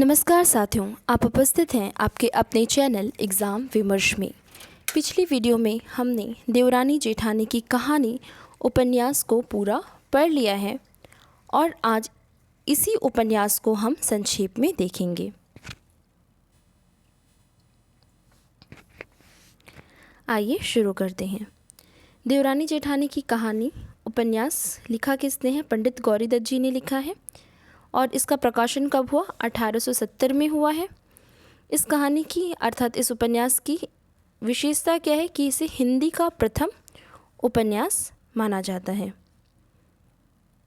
नमस्कार साथियों, आप उपस्थित हैं आपके अपने चैनल एग्ज़ाम विमर्श में। पिछली वीडियो में हमने देवरानी जेठानी की कहानी उपन्यास को पूरा पढ़ लिया है और आज इसी उपन्यास को हम संक्षेप में देखेंगे। आइए शुरू करते हैं। देवरानी जेठानी की कहानी उपन्यास लिखा किसने है? पंडित गौरीदत्त जी ने लिखा है और इसका प्रकाशन कब हुआ? 1870 में हुआ है। इस कहानी की अर्थात इस उपन्यास की विशेषता क्या है कि इसे हिंदी का प्रथम उपन्यास माना जाता है।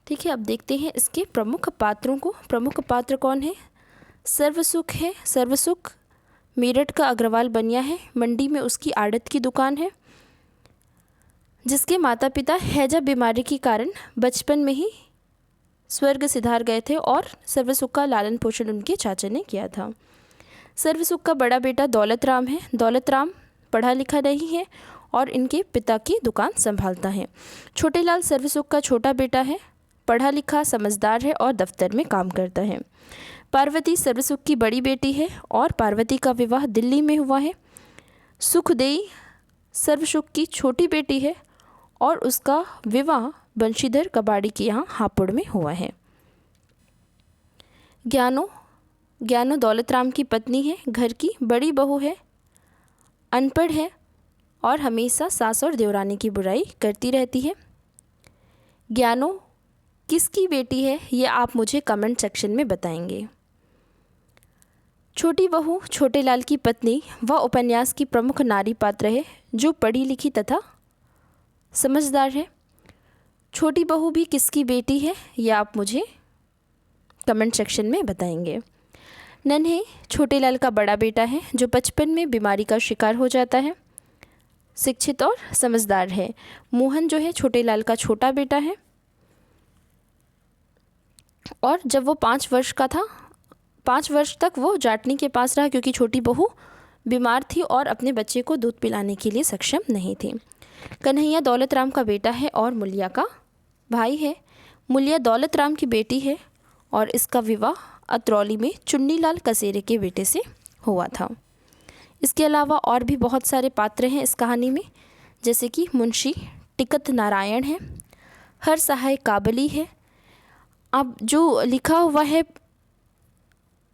ठीक है, अब देखते हैं इसके प्रमुख पात्रों को। प्रमुख पात्र कौन है? सर्वसुख है। सर्वसुख मेरठ का अग्रवाल बनिया है। मंडी में उसकी आड़त की दुकान है, जिसके माता पिता हैजा बीमारी के कारण बचपन में ही स्वर्ग सिधार गए थे और सर्वसुख का लालन पोषण उनके चाचा ने किया था। सर्वसुख का बड़ा बेटा दौलत राम है। दौलत राम पढ़ा लिखा नहीं है और इनके पिता की दुकान संभालता है। छोटे लाल सर्वसुख का छोटा बेटा है, पढ़ा लिखा समझदार है और दफ्तर में काम करता है। पार्वती सर्वसुख की बड़ी बेटी है और पार्वती का विवाह दिल्ली में हुआ है। सुखदेई सर्वसुख की छोटी बेटी है और उसका विवाह बंशीधर कबाड़ी के यहाँ हापुड़ में हुआ है। ज्ञानो दौलत राम की पत्नी है, घर की बड़ी बहू है, अनपढ़ है और हमेशा सास और देवरानी की बुराई करती रहती है। ज्ञानो किसकी बेटी है ये आप मुझे कमेंट सेक्शन में बताएंगे। छोटी बहू छोटे लाल की पत्नी वह उपन्यास की प्रमुख नारी पात्र है जो पढ़ी लिखी तथा समझदार है। छोटी बहू भी किसकी बेटी है ये आप मुझे कमेंट सेक्शन में बताएंगे। नन्हे छोटे लाल का बड़ा बेटा है जो बचपन में बीमारी का शिकार हो जाता है, शिक्षित और समझदार है। मोहन जो है छोटे लाल का छोटा बेटा है और जब वो 5 वर्ष का था 5 वर्ष तक वो जाटनी के पास रहा क्योंकि छोटी बहू बीमार थी और अपने बच्चे को दूध पिलाने के लिए सक्षम नहीं थी। कन्हैया दौलत राम का बेटा है और मुलिया का भाई है। मुलिया दौलत राम की बेटी है और इसका विवाह अतरौली में चुन्नी लाल कसेरे के बेटे से हुआ था। इसके अलावा और भी बहुत सारे पात्र हैं इस कहानी में, जैसे कि मुंशी टिकत नारायण है, हर सहाय काबली है। अब जो लिखा हुआ है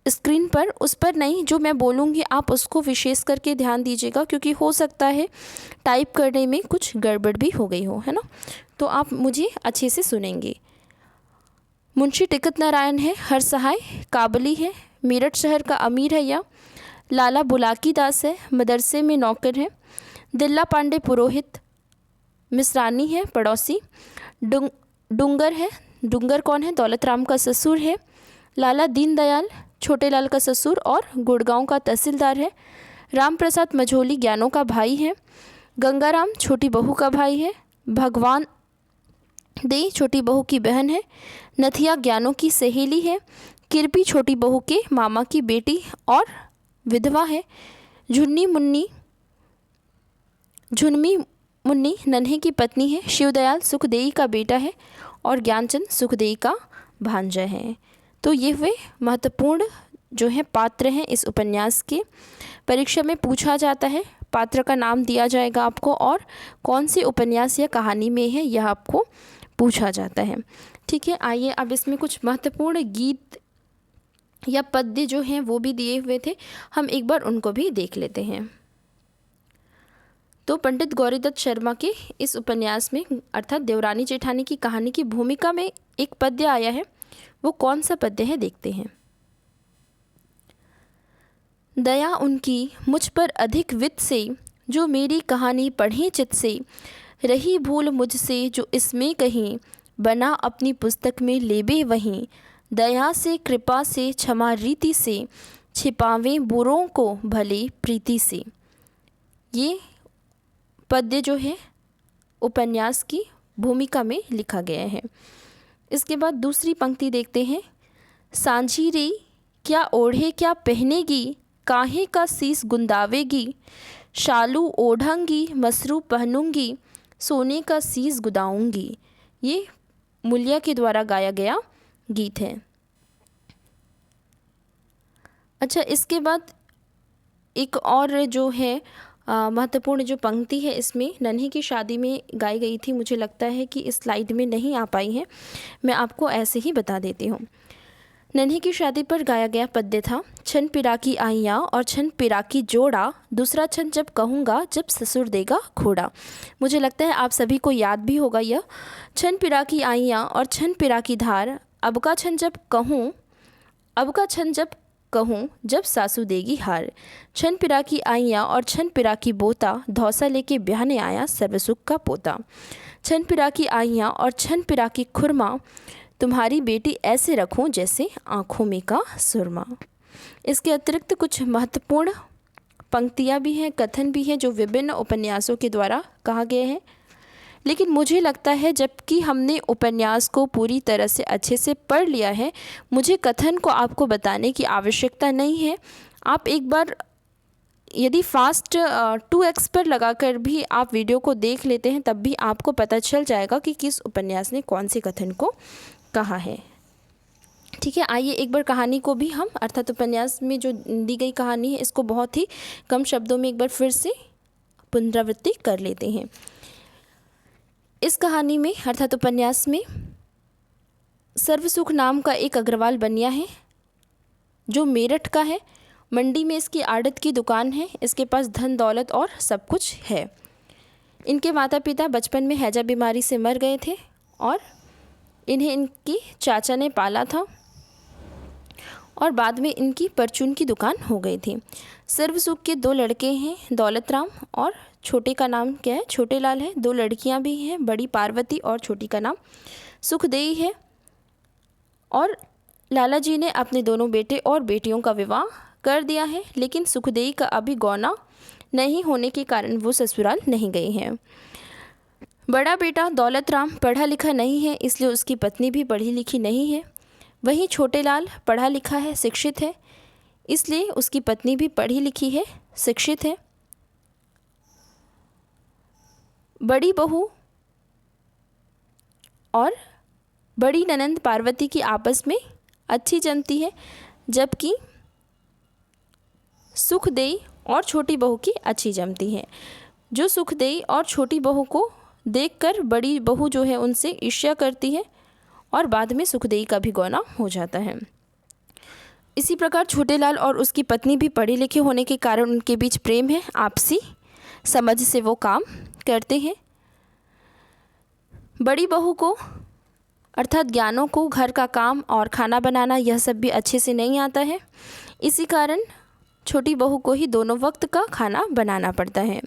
स्क्रीन पर उस पर नहीं, जो मैं बोलूँगी आप उसको विशेष करके ध्यान दीजिएगा क्योंकि हो सकता है टाइप करने में कुछ गड़बड़ भी हो गई हो, है ना। तो आप मुझे अच्छे से सुनेंगे। मुंशी टिकत नारायण है, हर सहाय काबली है, मेरठ शहर का अमीर है या लाला बुलाकी दास है, मदरसे में नौकर है। दिल्ला पांडे पुरोहित मिसरानी है, पड़ोसी। डूंगर है, डूंगर कौन है? दौलत राम का ससुर है। लाला दीनदयाल छोटे लाल का ससुर और गुड़गांव का तहसीलदार है। राम प्रसाद मझोली ज्ञानों का भाई है। गंगाराम छोटी बहू का भाई है। भगवान दे छोटी बहू की बहन है। नथिया ज्ञानों की सहेली है। किरपी छोटी बहू के मामा की बेटी और विधवा है। झुन्नी मुन्नी नन्हे की पत्नी है। शिवदयाल सुखदेई का बेटा है और ज्ञानचंद सुखदेई का भांजा है। तो ये हुए महत्वपूर्ण जो है पात्र हैं इस उपन्यास के। परीक्षा में पूछा जाता है, पात्र का नाम दिया जाएगा आपको और कौन सी उपन्यास या कहानी में है यह आपको पूछा जाता है। ठीक है, आइए अब इसमें कुछ महत्वपूर्ण गीत या पद्य जो हैं वो भी दिए हुए थे, हम एक बार उनको भी देख लेते हैं। तो पंडित गौरीदत्त शर्मा के इस उपन्यास में अर्थात देवरानी जेठानी की कहानी की भूमिका में एक पद्य आया है, वो कौन सा पद्य है देखते हैं। दया उनकी मुझ पर अधिक वित्त से, जो मेरी कहानी पढ़े चित से, रही भूल मुझसे जो इसमें कहीं, बना अपनी पुस्तक में लेबे वहीं, दया से कृपा से क्षमा रीति से, छिपावें बुरों को भले प्रीति से। ये पद्य जो है उपन्यास की भूमिका में लिखा गया है। इसके बाद दूसरी पंक्ति देखते हैं। सांझी रे क्या ओढ़े क्या पहनेगी, काहे का सीस गुंदावेगी, शालू ओढ़ंगी मसरू पहनूंगी, सोने का सीस गुदाऊंगी। ये मुलिया के द्वारा गाया गया गीत है। अच्छा, इसके बाद एक और जो है महत्वपूर्ण जो पंक्ति है इसमें नन्ही की शादी में गाई गई थी, मुझे लगता है कि इस स्लाइड में नहीं आ पाई है, मैं आपको ऐसे ही बता देती हूँ। नन्ही की शादी पर गाया गया पद्य था, छन पिराकी आइयाँ और छन पिराकी जोड़ा, दूसरा छन जब कहूँगा जब ससुर देगा घोड़ा। मुझे लगता है आप सभी को याद भी होगा यह। छन पिराकी आइयाँ और छन पिराकी धार, अब का छन जब कहूँ, अब का छन जब कहूँ जब सासू देगी हार। छन पिराकी आइयाँ और छन पिराकी बोता, धौसा लेके ब्याहने आया सर्वसुख का पोता। छन पिराकी आइयाँ और छन पिराकी खुरमा, तुम्हारी बेटी ऐसे रखूं जैसे आँखों में का सुरमा। इसके अतिरिक्त कुछ महत्वपूर्ण पंक्तियाँ भी हैं, कथन भी हैं जो विभिन्न उपन्यासों के द्वारा कहा गए हैं। लेकिन मुझे लगता है जबकि हमने उपन्यास को पूरी तरह से अच्छे से पढ़ लिया है, मुझे कथन को आपको बताने की आवश्यकता नहीं है। आप एक बार यदि फास्ट 2x पर लगाकर भी आप वीडियो को देख लेते हैं, तब भी आपको पता चल जाएगा कि किस उपन्यास ने कौन से कथन को कहा है। ठीक है, आइए एक बार कहानी को भी हम, अर्थात उपन्यास में जो दी गई कहानी है, इसको बहुत ही कम शब्दों में एक बार फिर से पुनरावृत्ति कर लेते हैं। इस कहानी में अर्थात उपन्यास में सर्वसुख नाम का एक अग्रवाल बनिया है जो मेरठ का है। मंडी में इसकी आड़त की दुकान है, इसके पास धन दौलत और सब कुछ है। इनके माता पिता बचपन में हैजा बीमारी से मर गए थे और इन्हें इनकी चाचा ने पाला था और बाद में इनकी परचून की दुकान हो गई थी। सर्वसुख के 2 लड़के हैं, दौलत राम और छोटे का नाम क्या है, छोटे लाल है। 2 लड़कियां भी हैं, बड़ी पार्वती और छोटी का नाम सुखदेई है। और लाला जी ने अपने दोनों बेटे और बेटियों का विवाह कर दिया है, लेकिन सुखदेई का अभी गौना नहीं होने के कारण वो ससुराल नहीं गई हैं। बड़ा बेटा दौलत राम पढ़ा लिखा नहीं है, इसलिए उसकी पत्नी भी पढ़ी लिखी नहीं है। वहीं छोटे लाल पढ़ा लिखा है, शिक्षित है, इसलिए उसकी पत्नी भी पढ़ी लिखी है, शिक्षित है। बड़ी बहू और बड़ी ननंद पार्वती की आपस में अच्छी जमती है, जबकि सुखदेई और छोटी बहू की अच्छी जमती है। जो सुखदेई और छोटी बहू को देखकर बड़ी बहू जो है उनसे ईर्ष्या करती है और बाद में सुखदेई का भी गौना हो जाता है। इसी प्रकार छोटे लाल और उसकी पत्नी भी पढ़े लिखे होने के कारण उनके बीच प्रेम है, आपसी समझ से वो काम करते हैं। बड़ी बहू को अर्थात ज्ञानों को घर का काम और खाना बनाना यह सब भी अच्छे से नहीं आता है, इसी कारण छोटी बहू को ही दोनों वक्त का खाना बनाना पड़ता है।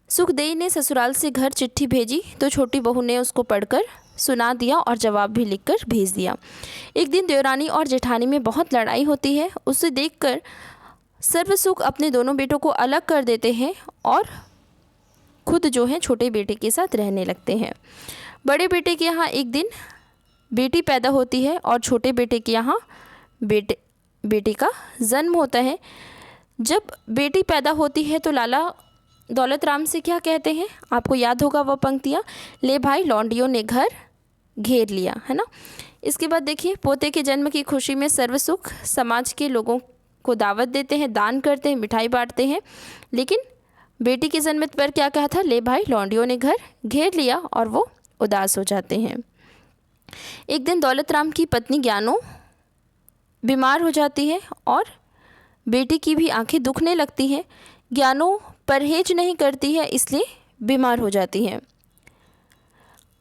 सुखदेई ने ससुराल से घर चिट्ठी भेजी तो छोटी बहू ने उसको पढ़कर सुना दिया और जवाब भी लिखकर भेज दिया। एक दिन देवरानी और जेठानी में बहुत लड़ाई होती है, उसे देखकर सर्वसुख अपने दोनों बेटों को अलग कर देते हैं और खुद जो है छोटे बेटे के साथ रहने लगते हैं। बड़े बेटे के यहाँ एक दिन बेटी पैदा होती है और छोटे बेटे के यहाँ बेटे का जन्म होता है। जब बेटी पैदा होती है तो लाला दौलत राम से क्या कहते हैं, आपको याद होगा वह पंक्तियाँ, ले भाई लौंडियों ने घर घेर लिया, है ना। इसके बाद देखिए, पोते के जन्म की खुशी में सर्वसुख समाज के लोगों को दावत देते हैं, दान करते हैं, मिठाई बांटते हैं। लेकिन बेटी के जन्म पर क्या कहा था, ले भाई लौंडियों ने घर घेर लिया, और वो उदास हो जाते हैं। एक दिन दौलत राम की पत्नी ज्ञानो बीमार हो जाती है और बेटी की भी आंखें दुखने लगती हैं। ज्ञानो परहेज नहीं करती है, इसलिए बीमार हो जाती हैं।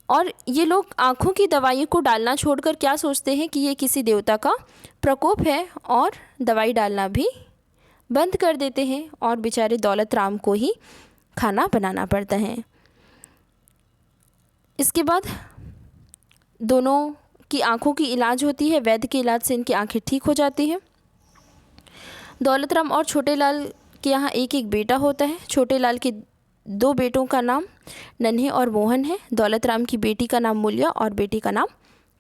और ये लोग आँखों की दवाइयों को डालना छोड़कर क्या सोचते हैं कि ये किसी देवता का प्रकोप है और दवाई डालना भी बंद कर देते हैं और बेचारे दौलत राम को ही खाना बनाना पड़ता है। इसके बाद दोनों की आँखों की इलाज होती है, वैद्य के इलाज से इनकी आँखें ठीक हो जाती हैं। दौलत राम और छोटे लाल के यहाँ एक एक बेटा होता है। छोटे लाल के 2 बेटों का नाम नन्हे और मोहन है। दौलत राम की बेटी का नाम मूल्या और बेटी का नाम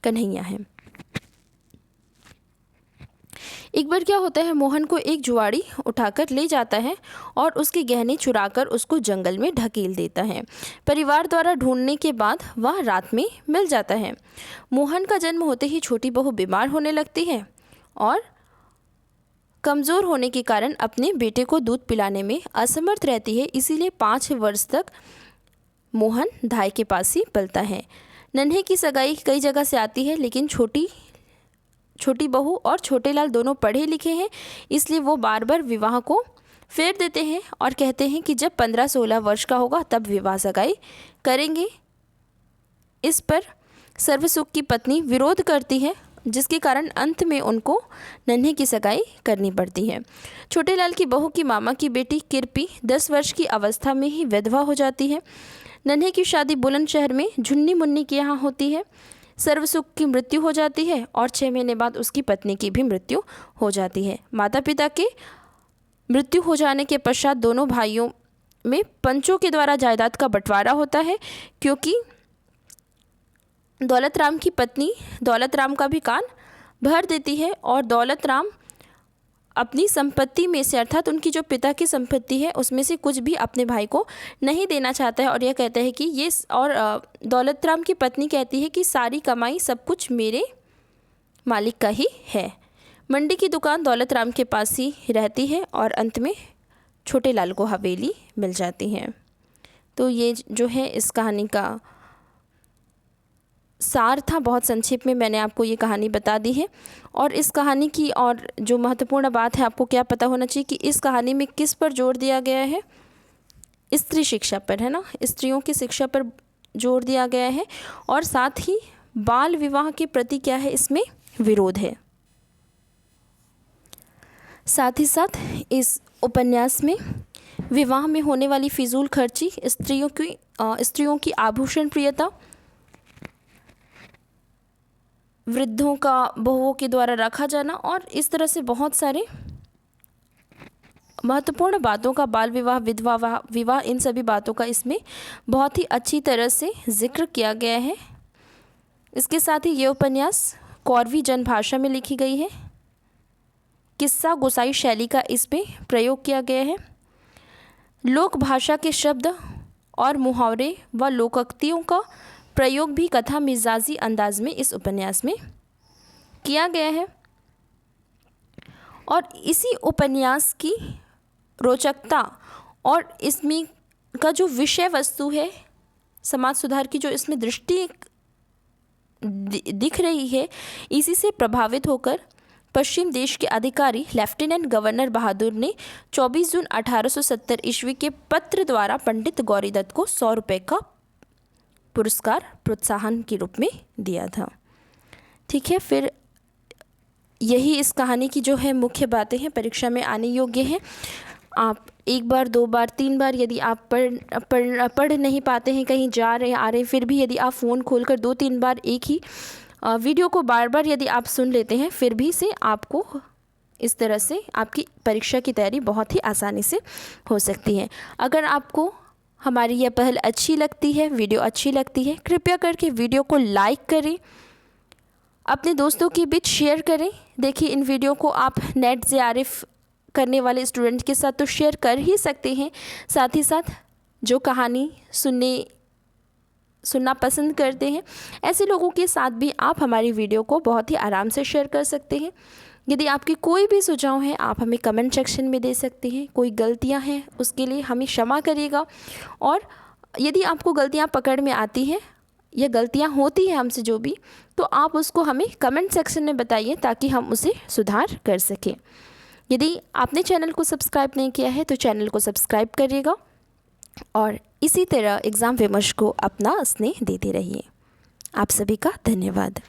कन्हैया है। एक बार क्या होता है, मोहन को एक जुआड़ी उठाकर ले जाता है और उसके गहने चुराकर उसको जंगल में ढकेल देता है। परिवार द्वारा ढूंढने के बाद वह रात में मिल जाता है। मोहन का जन्म होते ही छोटी बहू बीमार होने लगती है और कमज़ोर होने के कारण अपने बेटे को दूध पिलाने में असमर्थ रहती है, इसीलिए 5 वर्ष तक मोहन धाय के पास ही पलता है। नन्हे की सगाई कई जगह से आती है, लेकिन छोटी बहू और छोटे लाल दोनों पढ़े लिखे हैं, इसलिए वो बार बार विवाह को फेर देते हैं और कहते हैं कि जब 15-16 वर्ष का होगा तब विवाह सगाई करेंगे। इस पर सर्वसुख की पत्नी विरोध करती है, जिसके कारण अंत में उनको नन्हे की सगाई करनी पड़ती है। छोटे लाल की बहू की मामा की बेटी किरपी 10 वर्ष की अवस्था में ही विधवा हो जाती है। नन्हे की शादी बुलंदशहर में झुन्नी मुन्नी के यहाँ होती है। सर्वसुख की मृत्यु हो जाती है और 6 महीने बाद उसकी पत्नी की भी मृत्यु हो जाती है। माता पिता के मृत्यु हो जाने के पश्चात दोनों भाइयों में पंचों के द्वारा जायदाद का बंटवारा होता है, क्योंकि दौलत राम की पत्नी दौलत राम का भी कान भर देती है और दौलत राम अपनी संपत्ति में से, अर्थात उनकी जो पिता की संपत्ति है उसमें से कुछ भी अपने भाई को नहीं देना चाहता है और यह कहता है कि ये, और दौलत राम की पत्नी कहती है कि सारी कमाई सब कुछ मेरे मालिक का ही है। मंडी की दुकान दौलत राम के पास ही रहती है और अंत में छोटे लाल को हवेली मिल जाती है। तो ये जो है इस कहानी का सार था। बहुत संक्षेप में मैंने आपको ये कहानी बता दी है। और इस कहानी की और जो महत्वपूर्ण बात है, आपको क्या पता होना चाहिए कि इस कहानी में किस पर जोर दिया गया है? स्त्री शिक्षा पर, है ना। स्त्रियों की शिक्षा पर जोर दिया गया है और साथ ही बाल विवाह के प्रति क्या है, इसमें विरोध है। साथ ही साथ इस उपन्यास में विवाह में होने वाली फिजूल खर्ची, स्त्रियों की आभूषण प्रियता, वृद्धों का बहुओं के द्वारा रखा जाना और इस तरह से बहुत सारे महत्वपूर्ण बातों का, बाल विवाह, विधवा विवाह, इन सभी बातों का इसमें बहुत ही अच्छी तरह से जिक्र किया गया है। इसके साथ ही ये उपन्यास कौरवी जनभाषा में लिखी गई है। किस्सा गोसाई शैली का इसमें प्रयोग किया गया है। लोक भाषा के शब्द और मुहावरे व लोकोक्तियों का प्रयोग भी कथा मिजाजी अंदाज में इस उपन्यास में किया गया है। और इसी उपन्यास की रोचकता और इसमें का जो विषय वस्तु है, समाज सुधार की जो इसमें दृष्टि दिख रही है, इसी से प्रभावित होकर पश्चिम देश के अधिकारी लेफ्टिनेंट गवर्नर बहादुर ने 24 जून 1870 ईस्वी के पत्र द्वारा पंडित गौरीदत्त को 100 रुपये का पुरस्कार प्रोत्साहन के रूप में दिया था। ठीक है, फिर यही इस कहानी की जो है मुख्य बातें हैं, परीक्षा में आने योग्य हैं। आप 1 बार 2 बार 3 बार यदि आप पढ़ नहीं पाते हैं, कहीं जा रहे आ रहे, फिर भी यदि आप फ़ोन खोलकर 2-3 बार एक ही वीडियो को बार बार यदि आप सुन लेते हैं, फिर भी से आपको इस तरह से आपकी परीक्षा की तैयारी बहुत ही आसानी से हो सकती है। अगर आपको हमारी यह पहल अच्छी लगती है, वीडियो अच्छी लगती है, कृपया करके वीडियो को लाइक करें, अपने दोस्तों के बीच शेयर करें। देखिए, इन वीडियो को आप नेट JRF करने वाले स्टूडेंट के साथ तो शेयर कर ही सकते हैं, साथ ही साथ जो कहानी सुनना पसंद करते हैं, ऐसे लोगों के साथ भी आप हमारी वीडियो को बहुत ही आराम से शेयर कर सकते हैं। यदि आपकी कोई भी सुझाव है, आप हमें कमेंट सेक्शन में दे सकते हैं। कोई गलतियां हैं, उसके लिए हमें क्षमा करिएगा। और यदि आपको गलतियां पकड़ में आती हैं या गलतियां होती हैं हमसे जो भी, तो आप उसको हमें कमेंट सेक्शन में बताइए ताकि हम उसे सुधार कर सकें। यदि आपने चैनल को सब्सक्राइब नहीं किया है तो चैनल को सब्सक्राइब करिएगा और इसी तरह एग्ज़ाम विमर्श को अपना स्नेह देते रहिए। आप सभी का धन्यवाद।